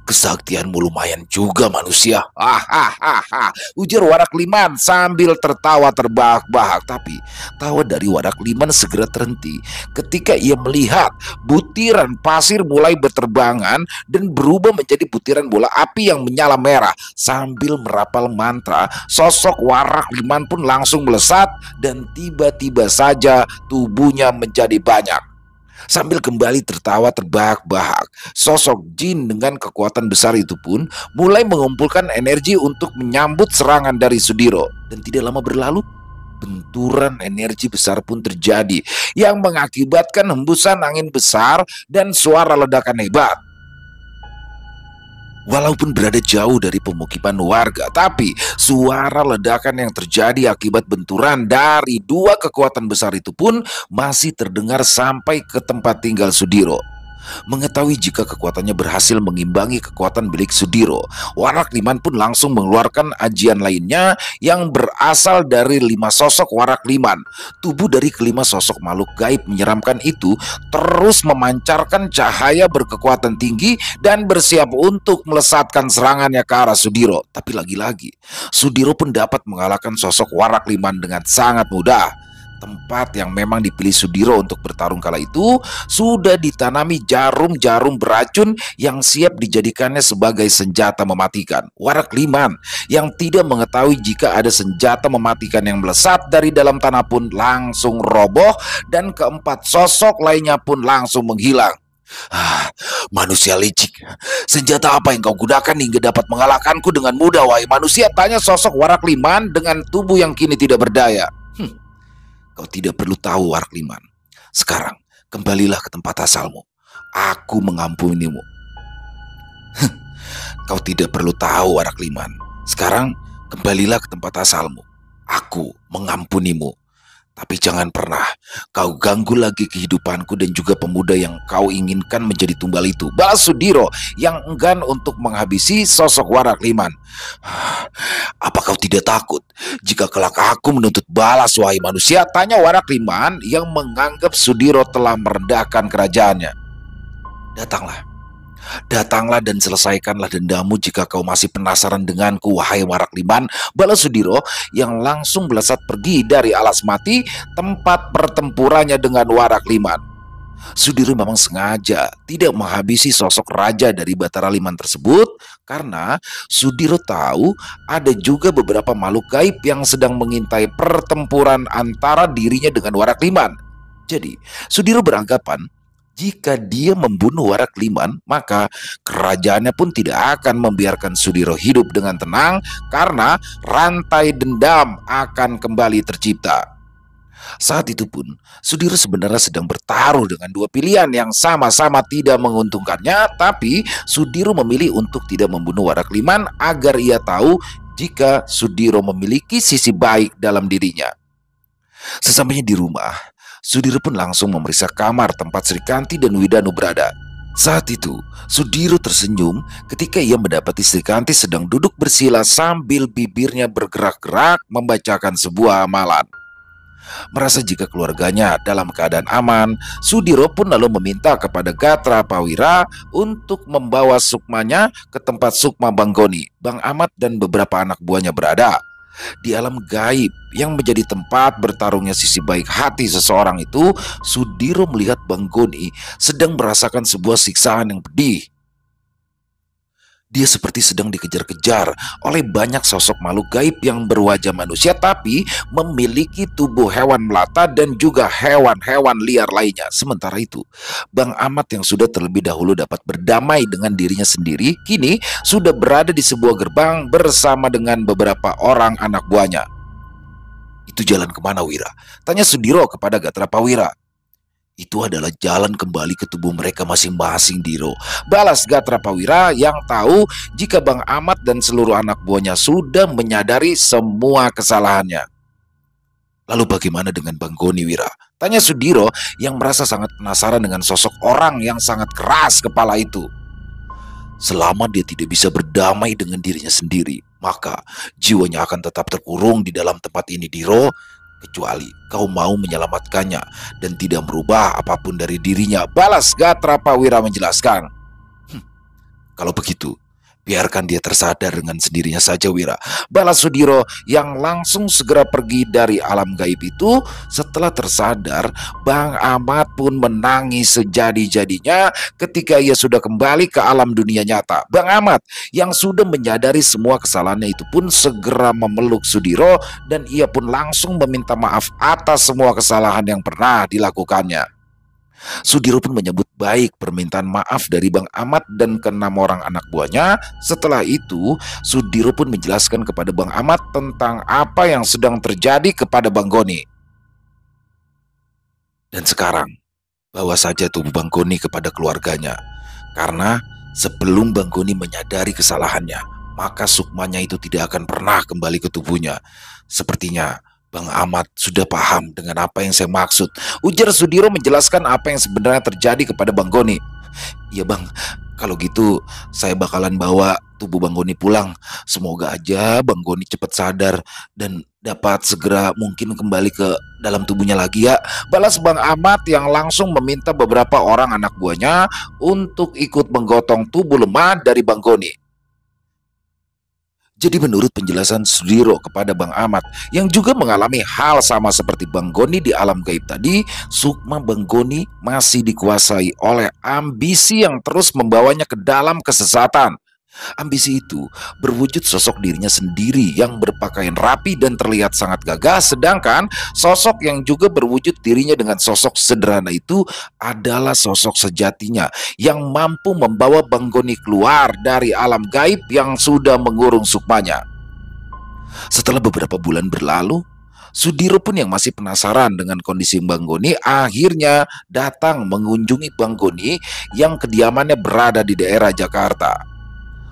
Speaker 1: Kesaktianmu lumayan juga manusia. Ujar Warak Liman sambil tertawa terbahak-bahak. Tapi tawa dari Warak Liman segera terhenti ketika ia melihat butiran pasir mulai berterbangan dan berubah menjadi butiran bola api yang menyala merah. Sambil merapal mantra, sosok Warak Liman pun langsung melesat dan tiba-tiba saja tubuhnya menjadi banyak. Sambil kembali tertawa terbahak-bahak, sosok jin dengan kekuatan besar itu pun mulai mengumpulkan energi untuk menyambut serangan dari Sudiro. Dan tidak lama berlalu, benturan energi besar pun terjadi yang mengakibatkan hembusan angin besar dan suara ledakan hebat. Walaupun berada jauh dari pemukiman warga, tapi suara ledakan yang terjadi akibat benturan dari dua kekuatan besar itu pun masih terdengar sampai ke tempat tinggal Sudiro. Mengetahui jika kekuatannya berhasil mengimbangi kekuatan milik Sudiro, Warak Liman pun langsung mengeluarkan ajian lainnya yang berasal dari 5 sosok Warak Liman. Tubuh dari kelima sosok makhluk gaib menyeramkan itu terus memancarkan cahaya berkekuatan tinggi dan bersiap untuk melesatkan serangannya ke arah Sudiro. Tapi lagi-lagi, Sudiro pun dapat mengalahkan sosok Warak Liman dengan sangat mudah. Tempat yang memang dipilih Sudiro untuk bertarung kala itu sudah ditanami jarum-jarum beracun yang siap dijadikannya sebagai senjata mematikan. Warak Liman yang tidak mengetahui jika ada senjata mematikan yang melesat dari dalam tanah pun langsung roboh, dan keempat sosok lainnya pun langsung menghilang. Manusia licik, senjata apa yang kau gunakan hingga dapat mengalahkanku dengan mudah, wahai manusia? Tanya sosok Warak Liman dengan tubuh yang kini tidak berdaya. Kau tidak perlu tahu, Warak Liman. Sekarang kembalilah ke tempat asalmu. Aku mengampunimu. Kau tidak perlu tahu, Warak Liman. Sekarang kembalilah ke tempat asalmu. Aku mengampunimu. Tapi jangan pernah kau ganggu lagi kehidupanku dan juga pemuda yang kau inginkan menjadi tumbal itu. Balas Sudiro yang enggan untuk menghabisi sosok Warak Liman. Apa kau tidak takut jika kelak aku menuntut balas, wahai manusia? Tanya Warak Liman yang menganggap Sudiro telah merendahkan kerajaannya. Datanglah dan selesaikanlah dendammu jika kau masih penasaran denganku, wahai Warak Liman. Balas Sudiro yang langsung melesat pergi dari alas mati tempat pertempurannya dengan Warak Liman. Sudiro memang sengaja tidak menghabisi sosok raja dari Batara Liman tersebut karena Sudiro tahu ada juga beberapa makhluk gaib yang sedang mengintai pertempuran antara dirinya dengan Warak Liman. Jadi Sudiro beranggapan jika dia membunuh Warak Liman, maka kerajaannya pun tidak akan membiarkan Sudiro hidup dengan tenang karena rantai dendam akan kembali tercipta. Saat itu pun Sudiro sebenarnya sedang bertaruh dengan dua pilihan yang sama-sama tidak menguntungkannya, tapi Sudiro memilih untuk tidak membunuh Warak Liman agar ia tahu jika Sudiro memiliki sisi baik dalam dirinya. Sesampainya di rumah, Sudiro pun langsung memeriksa kamar tempat Srikanti dan Widanu berada. Saat itu, Sudiro tersenyum ketika ia mendapati Srikanti sedang duduk bersila sambil bibirnya bergerak-gerak membacakan sebuah amalan. Merasa jika keluarganya dalam keadaan aman, Sudiro pun lalu meminta kepada Gatra Pawira untuk membawa sukmanya ke tempat Sukma Banggoni, Bang Ahmad dan beberapa anak buahnya berada. Di alam gaib yang menjadi tempat bertarungnya sisi baik hati seseorang itu, Sudiro melihat Banggoni sedang merasakan sebuah siksaan yang pedih. Dia seperti sedang dikejar-kejar oleh banyak sosok makhluk gaib yang berwajah manusia tapi memiliki tubuh hewan melata dan juga hewan-hewan liar lainnya. Sementara itu, Bang Ahmad yang sudah terlebih dahulu dapat berdamai dengan dirinya sendiri, kini sudah berada di sebuah gerbang bersama dengan beberapa orang anak buahnya. Itu jalan kemana, Wira? Tanya Sudiro kepada Gatra Pawira. Itu adalah jalan kembali ke tubuh mereka masing-masing, Diro. Balas Gatra Pawira yang tahu jika Bang Ahmad dan seluruh anak buahnya sudah menyadari semua kesalahannya. Lalu bagaimana dengan Banggoni, Wira? Tanya Sudiro yang merasa sangat penasaran dengan sosok orang yang sangat keras kepala itu. Selama dia tidak bisa berdamai dengan dirinya sendiri, maka jiwanya akan tetap terkurung di dalam tempat ini, Diro. Kecuali kau mau menyelamatkannya dan tidak merubah apapun dari dirinya. Balas Gatra Pawira menjelaskan. Kalau begitu, biarkan dia tersadar dengan sendirinya saja, Wira. Balas Sudiro yang langsung segera pergi dari alam gaib itu. Setelah tersadar, Bang Ahmad pun menangis sejadi-jadinya ketika ia sudah kembali ke alam dunia nyata. Bang Ahmad yang sudah menyadari semua kesalahannya itu pun segera memeluk Sudiro dan ia pun langsung meminta maaf atas semua kesalahan yang pernah dilakukannya. Sudiro pun menyebut baik permintaan maaf dari Bang Ahmad dan ke-6 orang anak buahnya. Setelah itu, Sudiro pun menjelaskan kepada Bang Ahmad tentang apa yang sedang terjadi kepada Banggoni. Dan sekarang, bawa saja tubuh Banggoni kepada keluarganya. Karena sebelum Banggoni menyadari kesalahannya, maka sukmanya itu tidak akan pernah kembali ke tubuhnya. Sepertinya Bang Ahmad sudah paham dengan apa yang saya maksud. Ujar Sudiro menjelaskan apa yang sebenarnya terjadi kepada Bang Goni. Iya bang, kalau gitu saya bakalan bawa tubuh Bang Goni pulang. Semoga aja Bang Goni cepat sadar dan dapat segera mungkin kembali ke dalam tubuhnya lagi ya. Balas Bang Ahmad yang langsung meminta beberapa orang anak buahnya untuk ikut menggotong tubuh lemah dari Bang Goni. Jadi menurut penjelasan Sudiro kepada Bang Ahmad yang juga mengalami hal sama seperti Bang Goni di alam gaib tadi, sukma Bang Goni masih dikuasai oleh ambisi yang terus membawanya ke dalam kesesatan. Ambisi itu berwujud sosok dirinya sendiri yang berpakaian rapi dan terlihat sangat gagah, sedangkan sosok yang juga berwujud dirinya dengan sosok sederhana itu adalah sosok sejatinya yang mampu membawa Bang Goni keluar dari alam gaib yang sudah mengurung sukmanya. Setelah beberapa bulan berlalu, Sudiro pun yang masih penasaran dengan kondisi Bang Goni akhirnya datang mengunjungi Bang Goni yang kediamannya berada di daerah Jakarta.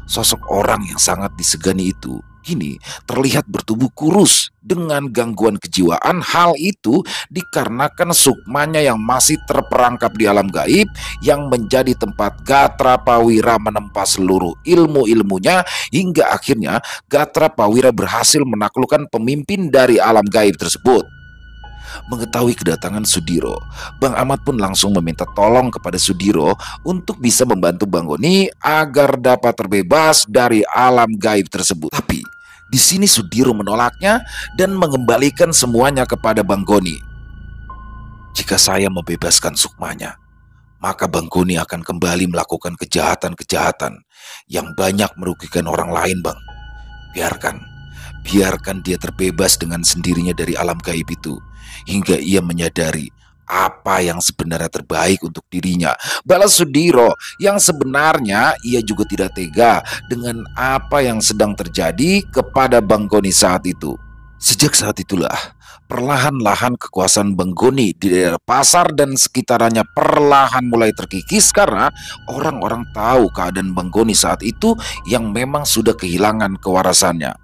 Speaker 1: Sosok orang yang sangat disegani itu kini terlihat bertubuh kurus dengan gangguan kejiwaan. Hal itu dikarenakan sukmanya yang masih terperangkap di alam gaib yang menjadi tempat Gatra Pawira menempa seluruh ilmu-ilmunya hingga akhirnya Gatra Pawira berhasil menaklukkan pemimpin dari alam gaib tersebut. Mengetahui kedatangan Sudiro, Bang Ahmad pun langsung meminta tolong kepada Sudiro untuk bisa membantu Bang Goni agar dapat terbebas dari alam gaib tersebut. Tapi di sini Sudiro menolaknya dan mengembalikan semuanya kepada Bang Goni. Jika saya membebaskan sukmanya, maka Bang Goni akan kembali melakukan kejahatan-kejahatan yang banyak merugikan orang lain, Bang. Biarkan dia terbebas dengan sendirinya dari alam gaib itu hingga ia menyadari apa yang sebenarnya terbaik untuk dirinya. Balas Sudiro yang sebenarnya ia juga tidak tega dengan apa yang sedang terjadi kepada Bang Goni saat itu. Sejak saat itulah perlahan-lahan kekuasaan Bang Goni di daerah pasar dan sekitarnya perlahan mulai terkikis karena orang-orang tahu keadaan Bang Goni saat itu yang memang sudah kehilangan kewarasannya.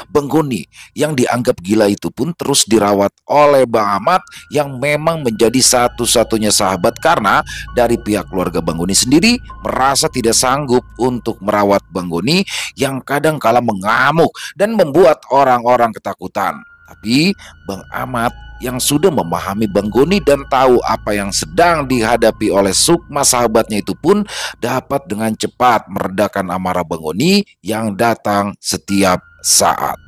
Speaker 1: Bang Goni yang dianggap gila itu pun terus dirawat oleh Bang Ahmad yang memang menjadi satu-satunya sahabat karena dari pihak keluarga Bang Goni sendiri merasa tidak sanggup untuk merawat Bang Goni yang kadang kala mengamuk dan membuat orang-orang ketakutan. Tapi Bang Ahmad yang sudah memahami Bang Goni dan tahu apa yang sedang dihadapi oleh sukma sahabatnya itu pun dapat dengan cepat meredakan amarah Bang Goni yang datang setiap saat.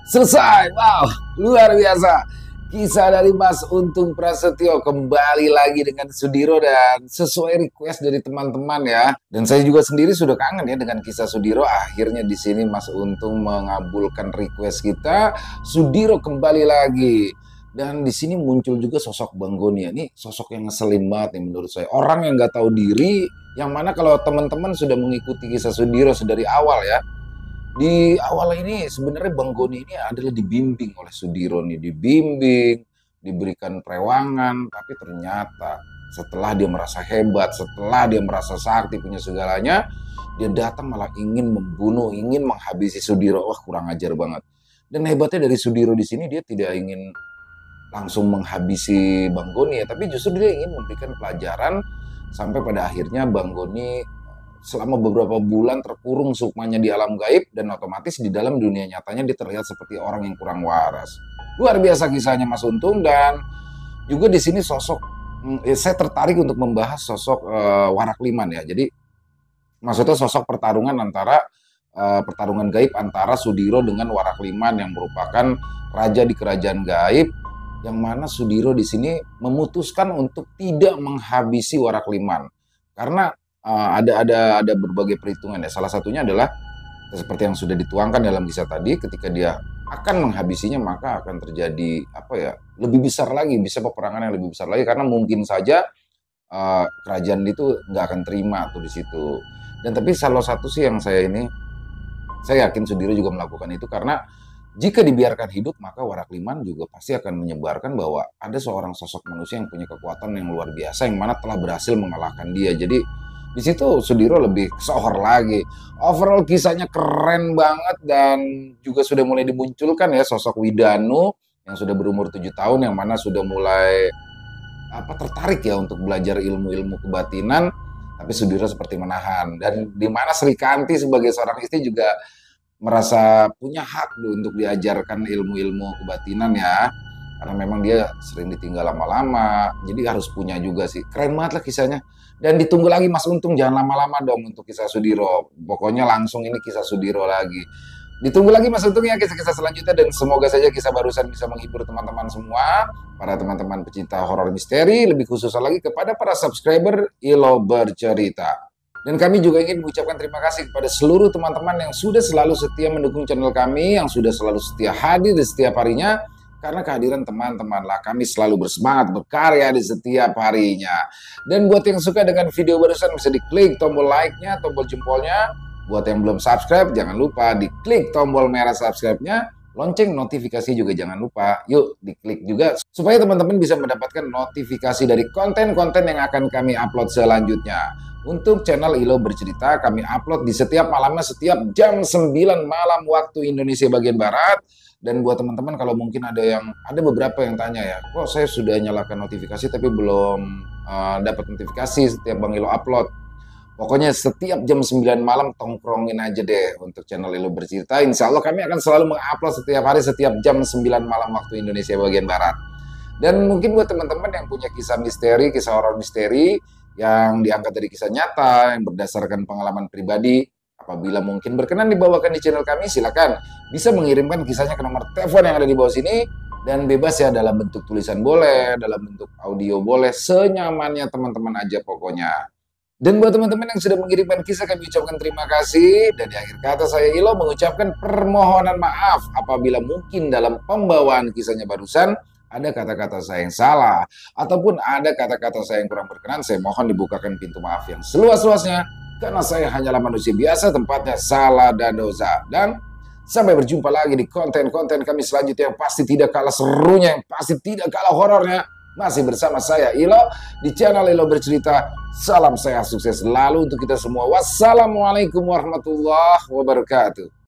Speaker 1: Selesai, wow, luar biasa. Kisah dari Mas Untung Prasetyo kembali lagi dengan Sudiro dan sesuai request dari teman-teman ya. Dan saya juga sendiri sudah kangen ya dengan kisah Sudiro. Akhirnya di sini Mas Untung mengabulkan request kita. Sudiro kembali lagi. Dan di sini muncul juga sosok Bang Goni. Ini sosok yang ngeselin banget nih menurut saya. Orang yang nggak tahu diri, yang mana kalau teman-teman sudah mengikuti kisah Sudiro dari awal ya. Di awal ini sebenarnya Bang Goni ini adalah dibimbing oleh Sudiro nih, dibimbing, diberikan perewangan, tapi ternyata setelah dia merasa hebat, setelah dia merasa sakti punya segalanya, dia datang malah ingin membunuh, ingin menghabisi Sudiro. Wah, kurang ajar banget. Dan hebatnya dari Sudiro di sini dia tidak ingin langsung menghabisi Bang Goni ya, tapi justru dia ingin memberikan pelajaran sampai pada akhirnya Bang Goni selama beberapa bulan terkurung sukmanya di alam gaib dan otomatis di dalam dunia nyatanya dia terlihat seperti orang yang kurang waras. Luar biasa kisahnya Mas Untung. Dan juga di sini sosok saya tertarik untuk membahas sosok Warak Liman ya. Jadi maksudnya sosok pertarungan antara pertarungan gaib antara Sudiro dengan Warak Liman yang merupakan raja di kerajaan gaib, yang mana Sudiro di sini memutuskan untuk tidak menghabisi Warak Liman karena ada berbagai perhitungan ya. Salah satunya adalah seperti yang sudah dituangkan dalam kisah tadi, ketika dia akan menghabisinya maka akan terjadi apa ya, lebih besar lagi, bisa peperangan yang lebih besar lagi karena mungkin saja kerajaan itu nggak akan terima tuh di situ. Dan tapi salah satu sih yang saya yakin Sudiro juga melakukan itu karena jika dibiarkan hidup maka Warak Liman juga pasti akan menyebarkan bahwa ada seorang sosok manusia yang punya kekuatan yang luar biasa yang mana telah berhasil mengalahkan dia. Jadi Di situ Sudiro lebih sohor lagi. Overall kisahnya keren banget dan juga sudah mulai dimunculkan ya sosok Widanu yang sudah berumur 7 tahun yang mana sudah mulai tertarik ya untuk belajar ilmu-ilmu kebatinan, tapi Sudiro seperti menahan. Dan di mana Sri Kanti sebagai seorang istri juga merasa punya hak untuk diajarkan ilmu-ilmu kebatinan ya, karena memang dia sering ditinggal lama-lama, jadi harus punya juga sih. Keren banget lah kisahnya. Dan ditunggu lagi Mas Untung, jangan lama-lama dong untuk kisah Sudiro. Pokoknya langsung ini kisah Sudiro lagi. Ditunggu lagi Mas Untung ya kisah-kisah selanjutnya, dan semoga saja kisah barusan bisa menghibur teman-teman semua, para teman-teman pecinta horor misteri, lebih khusus lagi kepada para subscriber Ilo Bercerita. Dan kami juga ingin mengucapkan terima kasih kepada seluruh teman-teman yang sudah selalu setia mendukung channel kami, yang sudah selalu setia hadir di setiap harinya. Karena kehadiran teman-temanlah kami selalu bersemangat berkarya di setiap harinya. Dan buat yang suka dengan video barusan bisa diklik tombol like-nya, tombol jempolnya. Buat yang belum subscribe, jangan lupa diklik tombol merah subscribe-nya. Lonceng notifikasi juga jangan lupa. Yuk, diklik juga supaya teman-teman bisa mendapatkan notifikasi dari konten-konten yang akan kami upload selanjutnya. Untuk channel Ilo Bercerita, kami upload di setiap malamnya, setiap jam 9 malam waktu Indonesia bagian Barat. Dan buat teman-teman kalau mungkin ada beberapa yang tanya ya, kok saya sudah nyalakan notifikasi tapi belum dapat notifikasi setiap Bang Ilo upload. Pokoknya setiap jam 9 malam tongkrongin aja deh untuk channel Ilo Bercerita. Insya Allah kami akan selalu mengupload setiap hari, setiap jam 9 malam waktu Indonesia bagian Barat. Dan mungkin buat teman-teman yang punya kisah misteri, kisah horor misteri, yang diangkat dari kisah nyata, yang berdasarkan pengalaman pribadi, apabila mungkin berkenan dibawakan di channel kami, silakan bisa mengirimkan kisahnya ke nomor telepon yang ada di bawah sini. Dan bebas ya, dalam bentuk tulisan boleh, dalam bentuk audio boleh, senyamannya teman-teman aja pokoknya. Dan buat teman-teman yang sudah mengirimkan kisah, kami ucapkan terima kasih. Dan di akhir kata saya Ilo mengucapkan permohonan maaf apabila mungkin dalam pembawaan kisahnya barusan ada kata-kata saya yang salah, ataupun ada kata-kata saya yang kurang berkenan. Saya mohon dibukakan pintu maaf yang seluas-luasnya, karena saya hanyalah manusia biasa, tempatnya salah dan dosa. Dan sampai berjumpa lagi di konten-konten kami selanjutnya yang pasti tidak kalah serunya, yang pasti tidak kalah horornya. Masih bersama saya Ilo di channel Ilo Bercerita. Salam sehat sukses selalu untuk kita semua. Wassalamualaikum warahmatullahi wabarakatuh.